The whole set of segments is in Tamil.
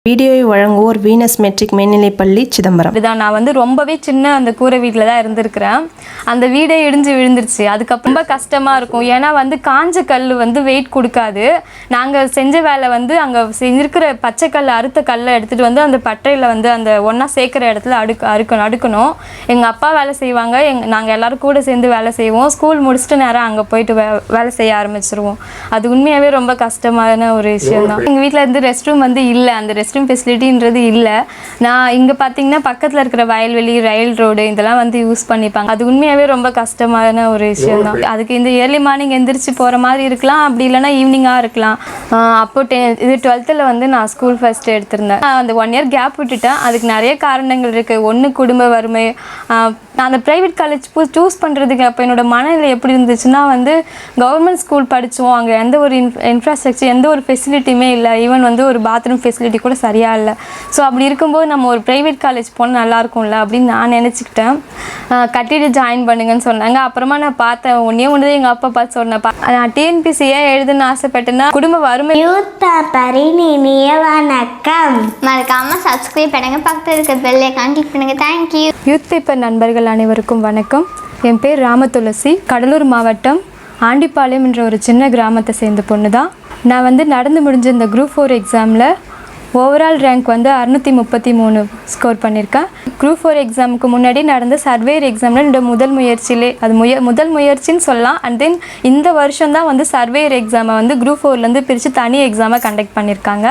வீடியோவை வழங்குவோர் வீனஸ் மெட்ரிக் மேல்நிலைப்பள்ளி சிதம்பரம். இதுதான் நான் வந்து ரொம்பவே சின்ன அந்த கூரை வீட்டில் தான் இருந்திருக்கிறேன். அந்த வீடே இடிஞ்சு விழுந்துருச்சு. அதுக்கப்புறம் ரொம்ப கஷ்டமாக இருக்கும். ஏன்னா வந்து காஞ்ச கல் வந்து வெயிட் கொடுக்காது. நாங்கள் செஞ்ச வேலை வந்து அங்கே இருக்கிற பச்சை கல் அறுத்த கல்லை எடுத்துகிட்டு வந்து அந்த பட்டையில் வந்து அந்த ஒன்றா சேர்க்குற இடத்துல அடுக்கணும். எங்கள் அப்பா வேலை செய்வாங்க, நாங்கள் எல்லோரும் கூட சேர்ந்து வேலை செய்வோம். ஸ்கூல் முடிச்சுட்டு நேரம் அங்கே போயிட்டு வேலை செய்ய ஆரம்பிச்சிருவோம். அது உண்மையாகவே ரொம்ப கஷ்டமான ஒரு விஷயம் தான். எங்கள் வீட்டில் இருந்து ரெஸ்ட் ரூம் வந்து இல்லை, அந்த ரெஸ்ட் ரூம் ஃபெசிலிட்டின்றது இல்லை. நான் இங்கே பார்த்தீங்கன்னா பக்கத்தில் இருக்கிற வயல்வெளி, ரயில் ரோடு இதெல்லாம் வந்து யூஸ் பண்ணிப்பாங்க. அது உண்மையாகவே ரொம்ப கஷ்டமான ஒரு விஷயம் தான். அதுக்கு இந்த ஏர்லி மார்னிங் எந்திரிச்சு போகிற மாதிரி இருக்கலாம், அப்படி இல்லைனா ஈவினிங்காக இருக்கலாம். அப்போ 12th வந்து நான் ஸ்கூல் ஃபர்ஸ்ட் எடுத்திருந்தேன். அந்த 1 year கேப் விட்டுட்டேன். அதுக்கு நிறைய காரணங்கள் இருக்குது. ஒன்று குடும்ப வறுமை. நான் அந்த ப்ரைவேட் காலேஜ் சூஸ் பண்ணுறதுக்கு அப்போ என்னோடய மனநிலை எப்படி இருந்துச்சுன்னா வந்து கவர்மெண்ட் ஸ்கூல் படித்தோம், அங்கே எந்த ஒரு இன்ஃப்ராஸ்ட்ரக்சர் எந்த ஒரு ஃபெசிலிட்டியுமே இல்லை. ஈவன் வந்து ஒரு பாத்ரூம் ஃபெசிலிட்டி கூட சரியாக இல்லை. ஸோ அப்படி இருக்கும்போது நம்ம ஒரு ப்ரைவேட் காலேஜ் போனால் நல்லாயிருக்கும்ல அப்படின்னு நான் நினச்சிக்கிட்டேன். கட்டிட்டு ஜாயின் பண்ணுங்கன்னு சொன்னாங்க. அப்புறமா நான் பார்த்தேன், ஒன்றே ஒன்று தான் எங்கள் அப்பா பார்த்து சொன்னேன். நான் TNPSC ஏன் எழுதுன்னு ஆசைப்பட்டேன்னா குடும்ப வறுமை. வணக்கம், மறக்காமல் சப்ஸ்கிரைப் பண்ணுங்கள், பக்கத்தில் இருக்க பெல் ஐகான் கிளிக் பண்ணுங்கள். தேங்க்யூ. யூத் பேப்பர் நண்பர்கள் அனைவருக்கும் வணக்கம். என் பேர் ராமதுளசி. கடலூர் மாவட்டம் ஆண்டிப்பாளையம் என்ற ஒரு சின்ன கிராமத்தை சேர்ந்த பொண்ணு தான். நான் வந்து நடந்து முடிஞ்ச இந்த Group 4 எக்ஸாமில் ஓவரால் ரேங்க் வந்து 633 ஸ்கோர் பண்ணியிருக்கேன். Group 4 எக்ஸாமுக்கு முன்னாடி நடந்த சர்வேயர் எக்ஸாமில் என்னோட முதல் முயற்சியிலே அது முதல் முயற்சின்னு சொல்லலாம். அண்ட் தென் இந்த வருஷம் தான் வந்து சர்வேயர் எக்ஸாமை வந்து Group 4லேருந்து பிரித்து தனி எக்ஸாமை கண்டக்ட் பண்ணியிருக்காங்க.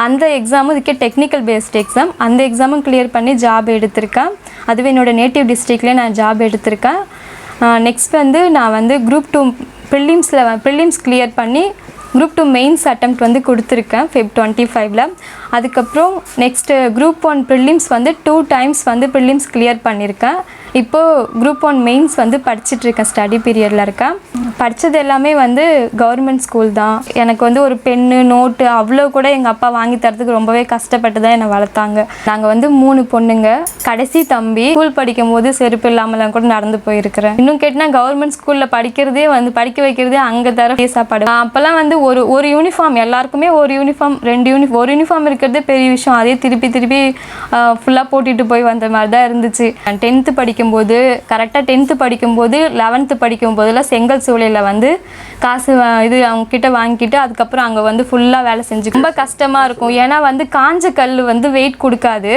அந்த எக்ஸாமும் இதுக்கே டெக்னிக்கல் பேஸ்ட் எக்ஸாம். அந்த எக்ஸாமும் கிளியர் பண்ணி ஜாப் எடுத்திருக்கேன். அதுவே என்னோடய நேட்டிவ் டிஸ்ட்ரிக்ட்லேயே நான் ஜாப் எடுத்திருக்கேன். நெக்ஸ்ட் வந்து நான் வந்து Group 2 ப்ரிலிம்ஸ் கிளியர் பண்ணி Group 2 மெயின்ஸ் அட்டெம்ப்ட் வந்து கொடுத்துருக்கேன் Feb 25ல். அதுக்கப்புறம் நெக்ஸ்ட்டு Group 1 ப்ரிலிம்ஸ் வந்து 2 times வந்து ப்ரிலிம்ஸ் கிளியர் பண்ணியிருக்கேன். இப்போது Group 1 மெயின்ஸ் வந்து படிச்சுட்ருக்கேன், ஸ்டடி பீரியடில் இருக்கேன். படித்தது எல்லாமே வந்து கவர்மெண்ட் ஸ்கூல் தான். எனக்கு வந்து ஒரு பென்னு நோட்டு அவ்வளோ கூட எங்கள் அப்பா வாங்கி தரத்துக்கு ரொம்பவே கஷ்டப்பட்டு தான் என்னை வளர்த்தாங்க. நாங்கள் வந்து 3 பொண்ணுங்க. கடைசி தம்பி. ஸ்கூல் படிக்கும் போது செருப்பு இல்லாமலாம் கூட நடந்து போயிருக்கிறேன். இன்னும் கேட்டால் கவர்மெண்ட் ஸ்கூலில் படிக்க வைக்கிறதே அங்கே தர சாப்பாடு. அப்போல்லாம் வந்து ஒரு யூனிஃபார்ம், எல்லாருக்குமே ஒரு யூனிஃபார்ம் 2 ஒரு யூனிஃபார்ம் இருக்கிறதே பெரிய விஷயம். அதே திருப்பி ஃபுல்லாக போட்டுட்டு போய் வந்த மாதிரி தான் இருந்துச்சு. 10th படிக்கும்போது, கரெக்டாக 10th படிக்கும்போது 11th படிக்கும்போதெல்லாம் செங்கல் சூளையில் வந்து காசு இது அவங்கக்கிட்ட வாங்கிக்கிட்டு அதுக்கப்புறம் அங்கே வந்து ஃபுல்லாக வேலை செஞ்சு ரொம்ப கஷ்டமாக இருக்கும். ஏன்னா வந்து காஞ்ச கல் வந்து வெயிட் கொடுக்காது.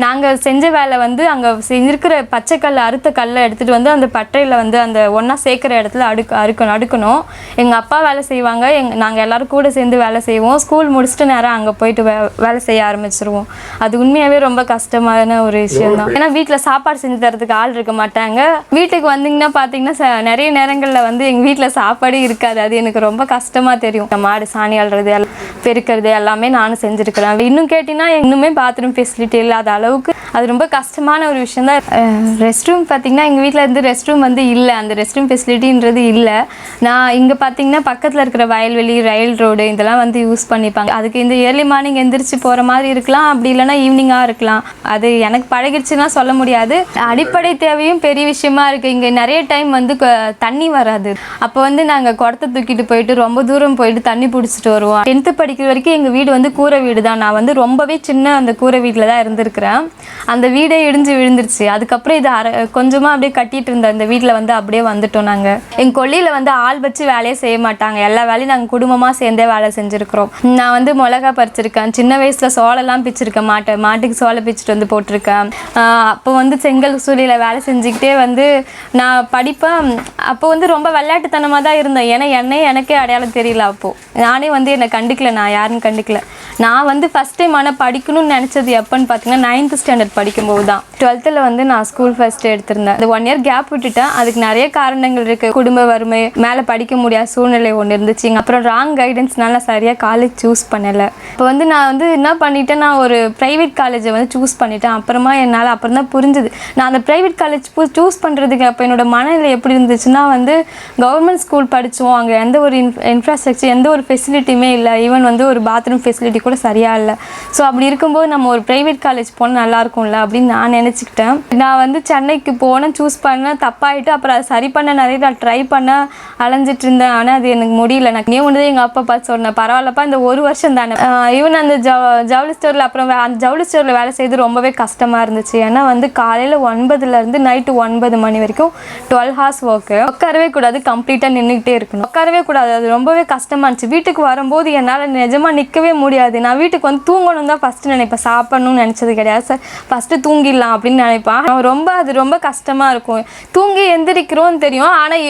நாங்கள் செஞ்ச வேலை வந்து அங்கே இருக்கிற பச்சை கல் அறுத்த கல்லை எடுத்துகிட்டு வந்து அந்த பட்டையில் வந்து அந்த ஒன்றா சேர்க்குற இடத்துல அடுக்கணும். எங்கள் அப்பா வேலை செய்வாங்க, நாங்கள் எல்லோரும் கூட சேர்ந்து வேலை செய்வோம். ஸ்கூல் முடிச்சுட்டு நேரம் அங்கே போயிட்டு வேலை செய்ய ஆரம்பிச்சிருவோம். அது உண்மையாகவே ரொம்ப கஷ்டமான ஒரு விஷயம் தான். ஏன்னா வீட்டில் சாப்பாடு செஞ்சு தரதுக்கு ஆள் இருக்க மாட்டாங்க. வீட்டுக்கு வந்தீங்கன்னா பார்த்தீங்கன்னா நிறைய நேரங்களில் வந்து எங்கள் வீட்டில் சாப்பாடே இருக்காது. அது எனக்கு ரொம்ப கஷ்டமாக தெரியும். மாடு சாணி அள்ளுறது, பெருக்கிறது எல்லாமே நானும் செஞ்சுருக்கிறேன். இன்னும் கேட்டிங்கன்னா இன்னுமே பாத்ரூம் ஃபெசிலிட்டி இல்லாத அளவுக்கு அது ரொம்ப கஷ்டமான ஒரு விஷயம் தான். ரெஸ்ட் ரூம் பார்த்தீங்கன்னா எங்கள் வீட்டில் இருந்து ரெஸ்ட் ரூம் வந்து இல்லை, அந்த ரெஸ்ட் ரூம் ஃபெசிலிட்டின்றது இல்லை. நான் இங்கே பார்த்தீங்கன்னா பக்கத்தில் இருக்கிற வயல்வெளி, ரயில் ரோடு இதெல்லாம் வந்து யூஸ் பண்ணிப்பாங்க. அதுக்கு இந்த ஏர்லி மார்னிங் எந்திரிச்சு போகிற மாதிரி இருக்கலாம், அப்படி இல்லைனா ஈவினிங்காக இருக்கலாம். அது எனக்கு பழகிடுச்சுன்னா சொல்ல முடியாது. அடிப்படை தேவையும் பெரிய விஷயமா இருக்குது. இங்கே நிறைய டைம் வந்து தண்ணி வராது. அப்போ வந்து நாங்கள் குடத்தை தூக்கிட்டு போயிட்டு ரொம்ப தூரம் போயிட்டு தண்ணி பிடிச்சிட்டு வருவோம். 10th படிக்கிற வரைக்கும் எங்கள் வீடு வந்து கூரை வீடு தான். நான் வந்து ரொம்பவே சின்ன அந்த கூரை வீட்டில் தான் இருந்திருக்கிறேன். அந்த வீடே இடிஞ்சு விழுந்துருச்சு. அதுக்கப்புறம் இது கொஞ்சமாக அப்படியே கட்டிகிட்டு இருந்த அந்த வீட்டில் வந்து அப்படியே வந்துட்டோம். நாங்கள் எங்கள் கொல்லியில் வந்து ஆள் வச்சு வேலையே செய்ய மாட்டாங்க. எல்லா வேலையும் நாங்கள் குடும்பமாக சேர்ந்தே வேலை செஞ்சுருக்கிறோம். நான் வந்து மிளகா பறிச்சிருக்கேன். சின்ன வயசில் சோளெல்லாம் பிச்சிருக்கேன். மாட்டுக்கு சோளை பிச்சுட்டு வந்து போட்டிருக்கேன். அப்போ வந்து செங்கல் சூளையில் வேலை செஞ்சுக்கிட்டே வந்து நான் படிப்பேன். அப்போ வந்து ரொம்ப விளையாட்டுத்தனமாக தான் இருந்தேன். ஏன்னா எனக்கே அடையாளம் தெரியல. அப்போது நானே வந்து என்னை கண்டுக்கல, நான் யாருன்னு கண்டுக்கல. நான் வந்து ஃபஸ்ட் டைம் ஆனால் படிக்கணும்னு நினச்சது எப்போன்னு பார்த்தீங்கன்னா 9th standard படிக்கும்போது தான். 12th வந்து நான் ஸ்கூல் ஃபர்ஸ்ட் எடுத்திருந்தேன். அந்த 1 year கேப் விட்டுட்டேன். அதுக்கு நிறைய காரணங்கள் இருக்குது. குடும்ப வறுமை, மேலே படிக்க முடியாத சூழ்நிலை ஒன்று இருந்துச்சு. அப்புறம் ராங் கைடன்ஸ்னால சரியாக காலேஜ் சூஸ் பண்ணலை. இப்போ வந்து நான் வந்து என்ன பண்ணிட்டேன், நான் ஒரு ப்ரைவேட் காலேஜை வந்து சூஸ் பண்ணிட்டேன். அப்புறமா என்னால் அப்புறம் தான் புரிஞ்சுது. நான் அந்த ப்ரைவேட் காலேஜ் சூஸ் பண்ணுறதுக்கு அப்போ என்னோடய மனநிலை எப்படி இருந்துச்சுன்னா வந்து கவர்மெண்ட் ஸ்கூல் படித்தோம், அங்கே எந்த ஒரு இன்ஃப்ராஸ்ட்ரக்சர் எந்த ஒரு ஃபெசிலிட்டியுமே இல்லை. ஈவன் வந்து ஒரு பாத்ரூம் ஃபெசிலிட்டி கூட சரியாக இல்லை. ஸோ அப்படி இருக்கும்போது நம்ம ஒரு ப்ரைவேட் காலேஜ் போனால் நல்லாயிருக்கும் இருக்கும்ல அப்படின்னு நான் நினச்சிக்கிட்டேன். நான் வந்து சென்னைக்கு போனேன், சூஸ் பண்ணேன், தப்பாயிட்டு அப்புறம் அதை சரி பண்ண நிறைய நான் ட்ரை பண்ண அலைஞ்சிட்டு இருந்தேன். ஆனால் அது எனக்கு முடியல. எனக்கு நீ ஒன்று எங்கள் அப்பா பார்த்து சொன்னேன், பரவாயில்லப்பா இந்த ஒரு வருஷம் தானே. ஈவன் அந்த ஜவுளி ஸ்டோரில் அப்புறம் அந்த ஜவுளி ஸ்டோரில் வேலை செய்து ரொம்பவே கஷ்டமாக இருந்துச்சு. ஏன்னா வந்து காலையில் 9லேருந்து நைட்டு 9 மணி வரைக்கும் 12 hours ஒர்க்கு. உட்காரவே கூடாது, கம்ப்ளீட்டாக நின்றுக்கிட்டே இருக்கணும், உட்காரவே கூடாது. அது ரொம்பவே கஷ்டமாக இருந்துச்சு. வீட்டுக்கு வரும்போது என்னால் நிஜமாக நிற்கவே முடியாது. நான் வீட்டுக்கு வந்து தூங்கணும் தான் ஃபஸ்ட்டு நினைப்பேன், சாப்பிட்ணும்னு நினச்சது கிடையாது. சார் ஃபஸ்ட்டு தூங்கிடலாம் அப்படின்னு நினைப்பேன். அது ரொம்ப கஷ்டமாக இருக்கும். தூங்கி எந்திரிக்கிறோன்னு தெரியும், ஆனால்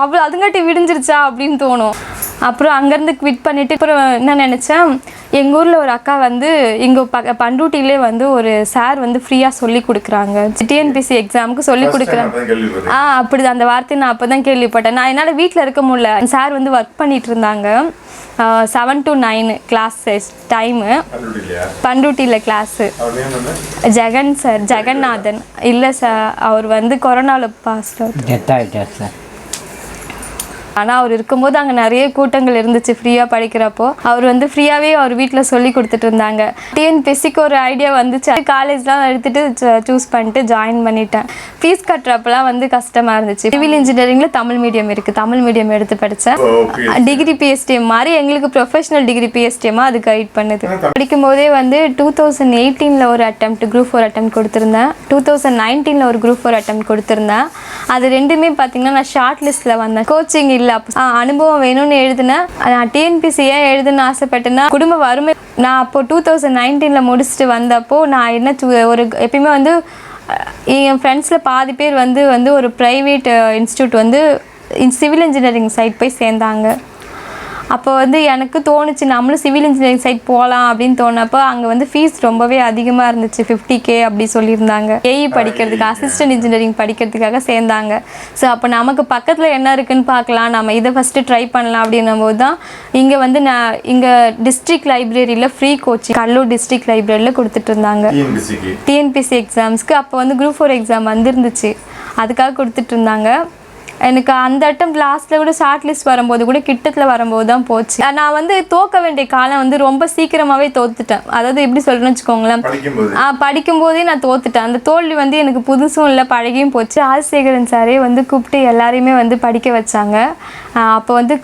அவ்வளோ அதுங்காட்டி விடிஞ்சிருச்சா அப்படின்னு தோணும். அப்புறம் அங்கேருந்து குவிட் பண்ணிவிட்டு அப்புறம் என்ன நினச்சேன், எங்கள் ஊரில் ஒரு அக்கா வந்து இங்கே பண்ருட்டிலே வந்து ஒரு சார் வந்து ஃப்ரீயாக சொல்லி கொடுக்குறாங்க, டிஎன்பிஎஸ்சி எக்ஸாமுக்கு சொல்லி கொடுக்குறாங்க. அப்படி அந்த வார்த்தை நான் அப்போ தான் கேள்விப்பட்டேன். நான் என்னால் வீட்டில் இருக்க முடியல. சார் வந்து ஒர்க் பண்ணிகிட்டு இருந்தாங்க. 7 to 9 கிளாஸ் டைமு, பண்ருட்டியில் கிளாஸு. ஜெகன் சார், ஜெகநாதன் இல்லை சார், அவர் வந்து கொரோனாவில் பாஸ் அவுட். ஆனால் அவர் இருக்கும்போது அங்கே நிறைய கூட்டங்கள் இருந்துச்சு ஃப்ரீயாக படிக்கிறப்போ. அவர் வந்து ஃப்ரீயாகவே அவர் வீட்டில் சொல்லி கொடுத்துட்டு இருந்தாங்க. டிஎன்பிஎஸ்சிக்கு ஒரு ஐடியா வந்துச்சு, காலேஜ்லாம் எடுத்துகிட்டு சூஸ் பண்ணிட்டு ஜாயின் பண்ணிட்டேன். ஃபீஸ் கட்டுறப்பெல்லாம் வந்து கஷ்டமாக இருந்துச்சு. சிவில் இன்ஜினியரிங்கில் தமிழ் மீடியம் இருக்குது, தமிழ் மீடியம் எடுத்து படித்தேன். டிகிரி பிஎஸ்டிஎம் மாதிரி எங்களுக்கு ப்ரொஃபஷனல் டிகிரி பிஎஸ்டிஎம்மாக அது கைட் பண்ணுது. படிக்கும்போதே வந்து 2018 ஒரு அட்டெம்ப்ட் Group 4 அட்டெம்ப்ட் கொடுத்துருந்தேன். 2019 ஒரு Group 4 அட்டெம்ப்ட் கொடுத்துருந்தேன். அது ரெண்டுமே பார்த்திங்கன்னா நான் ஷார்ட் லிஸ்ட்டில் வந்தேன். கோச்சிங் இல்லை, அனுபவம் வேணும்னு எழுதினேன். நான் டிஎன்பிஎஸ்சி ஏன் எழுதுன்னு ஆசைப்பட்டேன்னா குடும்ப வறுமை. நான் அப்போது 2019 முடிச்சுட்டு வந்தப்போ நான் என்ன ஒரு எப்பயுமே வந்து என் ஃப்ரெண்ட்ஸில் பாதி பேர் வந்து ஒரு ப்ரைவேட் இன்ஸ்டியூட் வந்து சிவில் இன்ஜினியரிங் சைட் போய் சேர்ந்தாங்க. அப்போ வந்து எனக்கு தோணுச்சு நம்மளும் சிவில் இன்ஜினியரிங் சைட் போகலாம் அப்படின்னு தோணப்போ அங்கே வந்து ஃபீஸ் ரொம்பவே அதிகமாக இருந்துச்சு, 50K அப்படி சொல்லியிருந்தாங்க. ஏஇ படிக்கிறதுக்கு, அசிஸ்டன்ட் இன்ஜினியரிங் படிக்கிறதுக்காக சேர்ந்தாங்க. ஸோ அப்போ நமக்கு பக்கத்தில் என்ன இருக்குதுன்னு பார்க்கலாம், நம்ம இதை ஃபஸ்ட்டு ட்ரை பண்ணலாம் அப்படின்னும் போது தான் இங்கே வந்து நான் இங்கே டிஸ்ட்ரிக்ட் லைப்ரரியில் ஃப்ரீ கோச்சிங் கடலூர் டிஸ்ட்ரிக்ட் லைப்ரரியில் கொடுத்துட்டு இருந்தாங்க டிஎன்பிஎஸ்சி எக்ஸாம்ஸ்க்கு. அப்போ வந்து Group 4 எக்ஸாம் வந்துருந்துச்சு, அதுக்காக கொடுத்துட்டு இருந்தாங்க. எனக்கு அந்த அட்டம் லாஸ்ட்டில் கூட ஷார்ட் லிஸ்ட் வரும்போது கூட கிட்டத்தில் வரும்போது தான் போச்சு. நான் வந்து தோக்க வேண்டிய காலம் வந்து ரொம்ப சீக்கிரமாகவே தோத்துட்டேன். அதாவது எப்படி சொல்கிறேன்னு வச்சுக்கோங்களேன், படிக்கும்போதே நான் தோத்துட்டேன். அந்த தோல்வி வந்து எனக்கு புதுசும் இல்லை, பழகியும் போச்சு. ராஜசேகரன் சாரே வந்து கூப்பிட்டு எல்லாரையுமே வந்து படிக்க வச்சாங்க. அப்போ வந்து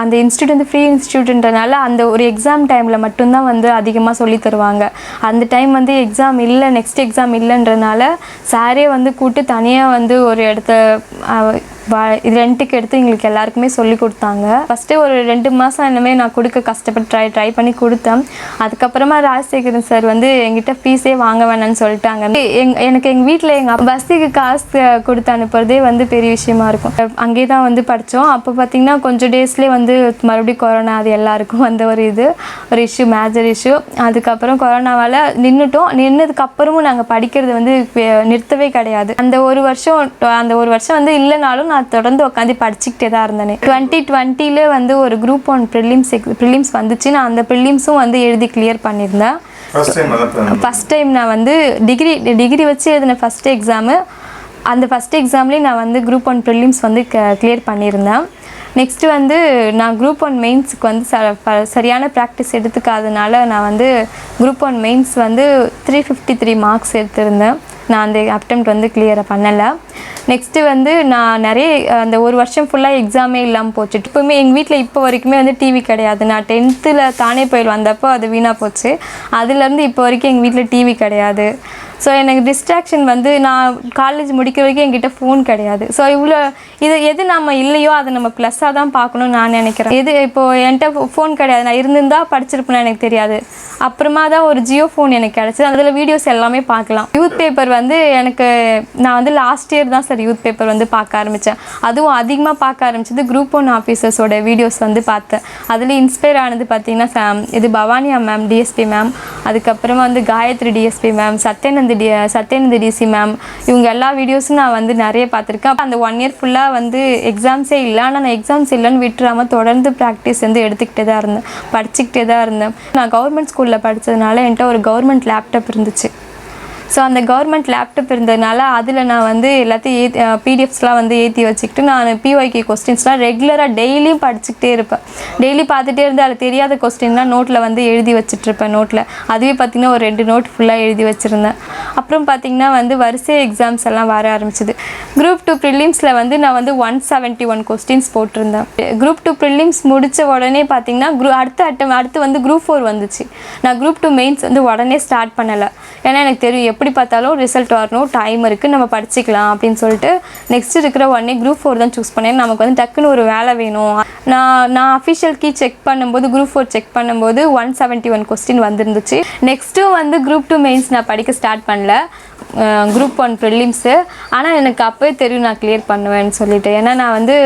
அந்த இன்ஸ்டியூட் வந்து ஃப்ரீ இன்ஸ்டியூட்ன்றனால அந்த ஒரு எக்ஸாம் டைமில் மட்டும்தான் வந்து அதிகமாக சொல்லி தருவாங்க. அந்த டைம் வந்து எக்ஸாம் இல்லை, நெக்ஸ்ட் எக்ஸாம் இல்லைன்றனால சாரே வந்து கூப்பிட்டு தனியாக வந்து ஒரு இடத்த இது ரெண்ட்டுக்கு எடுத்து எங்களுக்கு எல்லாருக்குமே சொல்லி கொடுத்தாங்க. ஃபஸ்ட்டு ஒரு 2 மாதம் என்னமே நான் கொடுக்க கஷ்டப்பட்டு ட்ரை பண்ணி கொடுத்தேன். அதுக்கப்புறமா ராஜசேகரன் சார் வந்து எங்கிட்ட ஃபீஸே வாங்க வேணான்னு சொல்லிட்டாங்க. எனக்கு எங்கள் வீட்டில் எங்கள் பஸ்ஸுக்கு காசு கொடுத்து அனுப்புறதே வந்து பெரிய விஷயமா இருக்கும். அங்கேயே தான் வந்து படித்தோம். அப்போ பார்த்திங்கன்னா கொஞ்சம் டேஸ்லேயே வந்து மறுபடியும் கொரோனா, அது எல்லாருக்கும் வந்த ஒரு இஷ்யூ, மேஜர் இஷ்யூ. அதுக்கப்புறம் கொரோனாவால் நின்னதுக்கப்புறமும் நாங்கள் படிக்கிறது வந்து நிறுத்தவே கிடையாது. அந்த ஒரு வருஷம் வந்து இல்லைனாலும் நான் தொடர்ந்து உட்காந்து படிச்சுக்கிட்டே தான் இருந்தேன். 2020 வந்து ஒரு Group 1 ப்ரிலிம்ஸ் வந்துச்சு. நான் அந்த ப்ரிலிம்ஸும் வந்து எழுதி கிளியர் பண்ணியிருந்தேன். ஃபஸ்ட் டைம் நான் வந்து டிகிரி வச்சு எழுதின ஃபஸ்ட் எக்ஸாமு. அந்த ஃபஸ்ட் எக்ஸாம்லேயே நான் வந்து Group 1 ப்ரிலிம்ஸ் வந்து கிளியர் பண்ணியிருந்தேன். நெக்ஸ்ட்டு வந்து நான் Group 1 மெயின்ஸுக்கு வந்து சரியான ப்ராக்டிஸ் எடுத்துக்காதனால நான் வந்து Group 1 மெயின்ஸ் வந்து 353 மார்க்ஸ் எடுத்திருந்தேன். நான் அந்த அட்டெம்ப்ட் வந்து கிளியர் பண்ணலை. நெக்ஸ்ட்டு வந்து நான் நிறைய அந்த ஒரு வருஷம் ஃபுல்லாக எக்ஸாமே இல்லாமல் போச்சு. இப்போவுமே எங்கள் வீட்டில் இப்போ வரைக்குமே வந்து டிவி கிடையாது. நான் 10th தானே புயல் வந்தப்போ அது வீணாக போச்சு. அதுலேருந்து இப்போ வரைக்கும் எங்கள் வீட்டில் டிவி கிடையாது. ஸோ எனக்கு டிஸ்ட்ராக்ஷன் வந்து நான் காலேஜ் முடிக்கிற வரைக்கும் என்கிட்ட ஃபோன் கிடையாது. ஸோ எது நம்ம இல்லையோ அதை நம்ம ப்ளஸ்ஸாக தான் பார்க்கணும்னு நான் நினைக்கிறேன். இப்போது என்கிட்ட ஃபோன் கிடையாது, நான் இருந்திருந்தால் படிச்சிருப்பேன்னு எனக்கு தெரியாது. அப்புறமா தான் ஒரு ஜியோ ஃபோன் எனக்கு கிடச்சிது. அதில் வீடியோஸ் எல்லாமே பார்க்கலாம். யூத் பேப்பர் வந்து நான் வந்து லாஸ்ட் இயர் தான் சார் யூத் பேப்பர் வந்து பார்க்க ஆரம்பித்தேன். அதுவும் அதிகமாக பார்க்க ஆரம்பிச்சது Group 1 ஆஃபீஸர்ஸோட வீடியோஸ் வந்து பார்த்தேன். அதில் இன்ஸ்பயர் ஆனது பார்த்திங்கன்னா இது பவானியா மேம், டிஎஸ்பி மேம், அதுக்கப்புறமா வந்து Gayathri DSP ma'am, Satyanand DC ma'am, இவங்க எல்லா வீடியோஸும் நான் வந்து நிறைய பார்த்துருக்கேன். அந்த 1 இயர் ஃபுல்லாக வந்து எக்ஸாம்ஸே இல்லை. ஆனால் நான் எக்ஸாம்ஸ் இல்லைன்னு விட்டுறாமல் தொடர்ந்து ப்ராக்டிஸ் வந்து எடுத்துக்கிட்டே தான் இருந்தேன், படிச்சுக்கிட்டே தான் இருந்தேன். நான் கவர்மெண்ட் ஸ்கூலில் படித்ததுனால என்கிட்ட ஒரு கவர்மெண்ட் லேப்டாப் இருந்துச்சு. ஸோ அந்த கவர்மெண்ட் லேப்டாப் இருந்ததுனால அதில் நான் வந்து எல்லாத்தையும் பிடிஎஃப்ஸ்லாம் வந்து ஏற்றி வச்சுக்கிட்டு நான் பிஒய்கே கொஸ்டின்ஸ்லாம் ரெகுலராக டெய்லியும் படிச்சுக்கிட்டே இருப்பேன். டெய்லி பார்த்துட்டே இருந்து அதில் தெரியாத கொஸ்டின்லாம் நோட்டில் வந்து எழுதி வச்சுட்ருப்பேன். நோட்டில் அதுவே பார்த்திங்கன்னா ஒரு 2 நோட் ஃபுல்லாக எழுதி வச்சுருந்தேன். அப்புறம் பார்த்திங்கன்னா வந்து வரிசை எக்ஸாம்ஸ் எல்லாம் வர ஆரம்பிச்சிது. குரூப் 2 ப்ரிலிம்ஸில் வந்து நான் வந்து 171 கொஸ்டின்ஸ் போட்டிருந்தேன். குரூப் 2 ப்ரிலிம்ஸ் முடித்த உடனே பார்த்திங்கன்னா அடுத்து வந்து குரூப் 4 வந்துச்சு. நான் குரூப் 2 மெயின்ஸ் வந்து உடனே ஸ்டார்ட் பண்ணலை. ஏன்னா எனக்கு தெரியும் எப்படி பார்த்தாலும் ரிசல்ட் வரணும், டைம் இருக்குது, நம்ம படிச்சிக்கலாம் அப்படின்னு சொல்லிட்டு நெக்ஸ்ட் இருக்கிற உடனே குரூப் 4 தான் சூஸ் பண்ணேன். நமக்கு வந்து டக்குன்னு ஒரு வேலை வேணும். நான் அஃபிஷியல் கீ செக் பண்ணும்போது குரூப் 4 செக் பண்ணும்போது 171 கொஸ்டின் வந்துருந்துச்சு. நெக்ஸ்ட்டும் வந்து குரூப் 2 மெயின்ஸ் நான் படிக்க ஸ்டார்ட் பண்ணல, குரூப் 1 ப்ரிலிம்ஸு. ஆனால் எனக்கு அப்போயே தெரியும் நான் கிளியர் பண்ணுவேன்னு சொல்லிட்டு. ஏன்னா நான் வந்து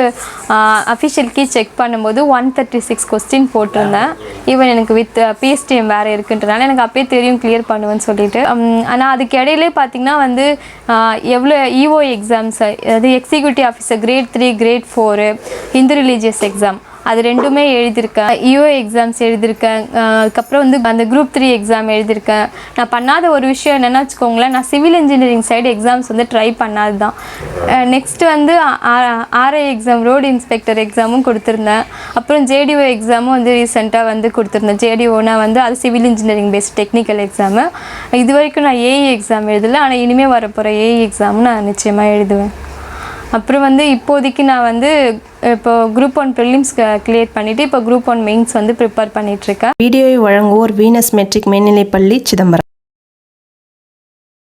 அஃபிஷியல் கீ செக் பண்ணும்போது 136 கொஸ்டின் போட்டிருந்தேன். ஈவன் எனக்கு வித் பிஎஸ்டிஎம் வேறு இருக்குன்றனால எனக்கு அப்போயே தெரியும் கிளியர் பண்ணுவேன்னு சொல்லிட்டு. ஆனால் அதுக்கு இடையிலே பார்த்திங்கன்னா வந்து எவ்வளோ இஓ எக்ஸாம்ஸ், அதாவது executive officer grade 3 grade 4 Hindu religious exam அது ரெண்டுமே எழுதியிருக்கேன். இஓ எக்ஸாம்ஸ் எழுதியிருக்கேன். அதுக்கப்புறம் வந்து அந்த குரூப் 3 எக்ஸாம் எழுதியிருக்கேன். நான் பண்ணாத ஒரு விஷயம் என்னென்னா வச்சுக்கோங்களேன், நான் சிவில் இன்ஜினியரிங் சைடு எக்ஸாம்ஸ் வந்து ட்ரை பண்ணாது தான். நெக்ஸ்ட்டு வந்து ஆர்ஐ எக்ஸாம் ரோடு இன்ஸ்பெக்டர் எக்ஸாமும் கொடுத்துருந்தேன். அப்புறம் ஜேடிஓ எக்ஸாமும் வந்து ரீசெண்டாக வந்து கொடுத்துருந்தேன். ஜேடிஓனா வந்து அது civil engineering based technical exam. இது வரைக்கும் நான் ஏஇ எக்ஸாம் எழுதலை, ஆனால் இனிமேல் வரப்போகிற ஏஇ எக்ஸாமும் நான் நிச்சயமாக எழுதுவேன். அப்புறம் வந்து இப்போதைக்கு நான் வந்து இப்போ குரூப் 1 ப்ரிலிம்ஸ் கிளியர் பண்ணிவிட்டு இப்போ குரூப் 1 மெயின்ஸ் வந்து ப்ரிப்பேர் பண்ணிகிட்ருக்கேன். வீடியோவை வழங்குவோர் வீனஸ் மெட்ரிக் மேல்நிலைப்பள்ளி சிதம்பரம்.